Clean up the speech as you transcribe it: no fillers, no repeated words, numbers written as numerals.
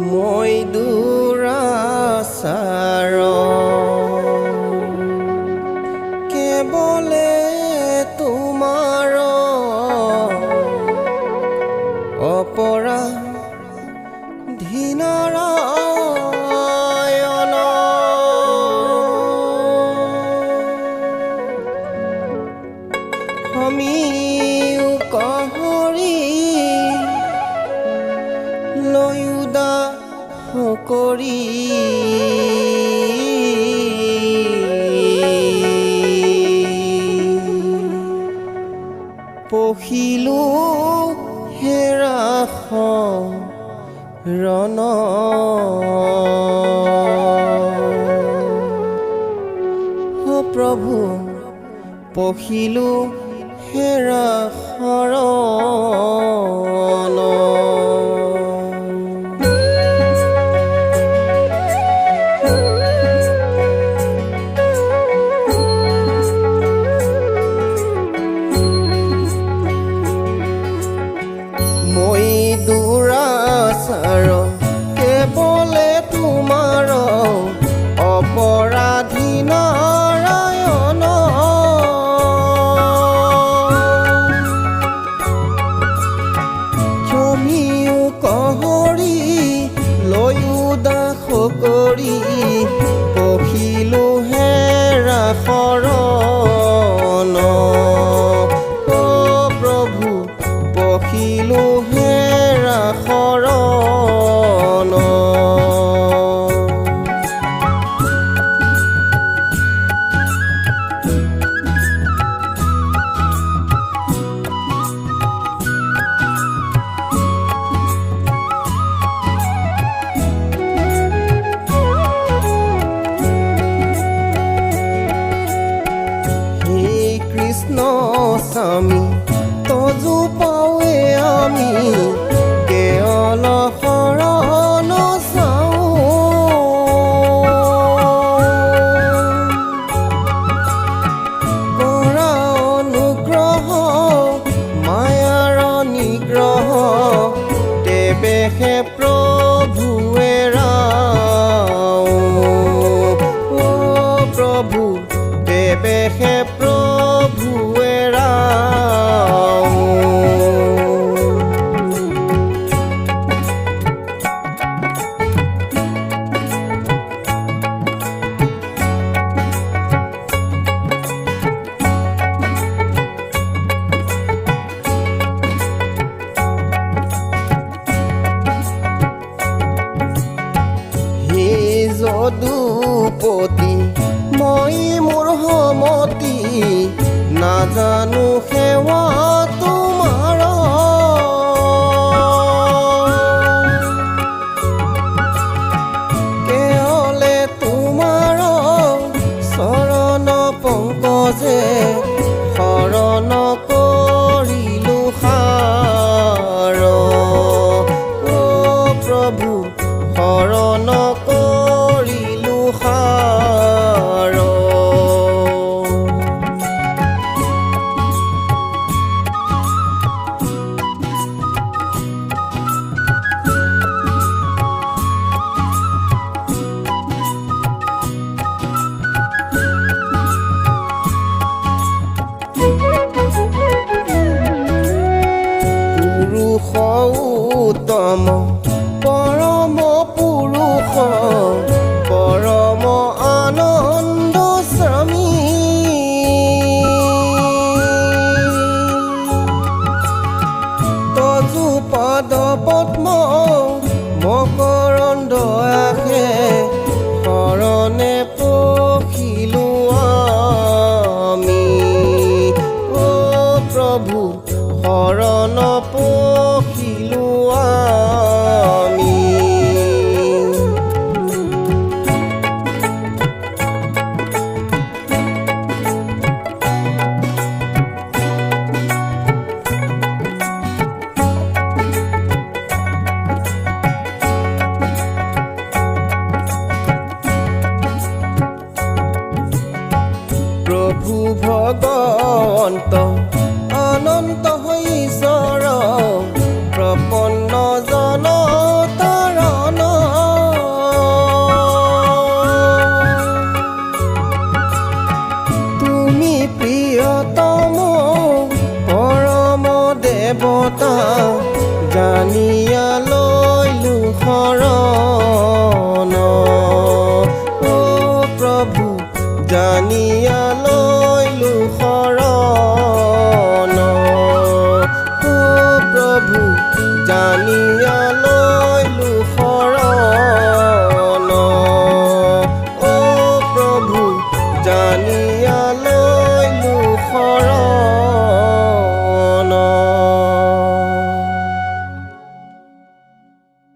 মই দুৰাচাৰ কেৱলে তোমাৰ অপৰাধীনাৰায়ণ সমিও কহৰি লয়ুদা কৰি পখিলো হেৰা ৰণ প্ৰভু পখিলো হেৰা শৰণ মই দুৰাচাৰ কেৱলে তোমাৰ অপৰাধী নাৰায়ণ ক্ষমিও কহৰি লৈও দাস কৰি পখিলো হেৰা শৰণ প্ৰভু পখিলো হেৰা শৰণ হে কৃষ্ণ স্বামী তজু পাৱে আমি কেৱল শৰণ চাওঁ কৰা অনুগ্ৰহ মায়াৰ নিগ্ৰহ তেৱেহে প্ৰভুৱে ৰাও প্ৰভু তেৱেহে প্ৰভুৱে ৰাও হে যদুপতি মই মোৰ সমতি নাজানো সেৱা তোমাৰ কেৱলে তোমাৰ চৰণ পংকজে শৰণ কৰিলো সাৰ প্ৰভু শৰণ কৰিলো সাৰ পুৰুষ উত্তম পৰম পুৰুষ পৰম আনন্দ স্বামী তজু পদ পদ্ম মকৰন্দ আহে শৰণে পখিলো আমি প্ৰভু শৰণ পখিলো আমি প্ৰভু ভগৱন্ত অনন্ত ঈশ্বৰ জানিয়া লৈলো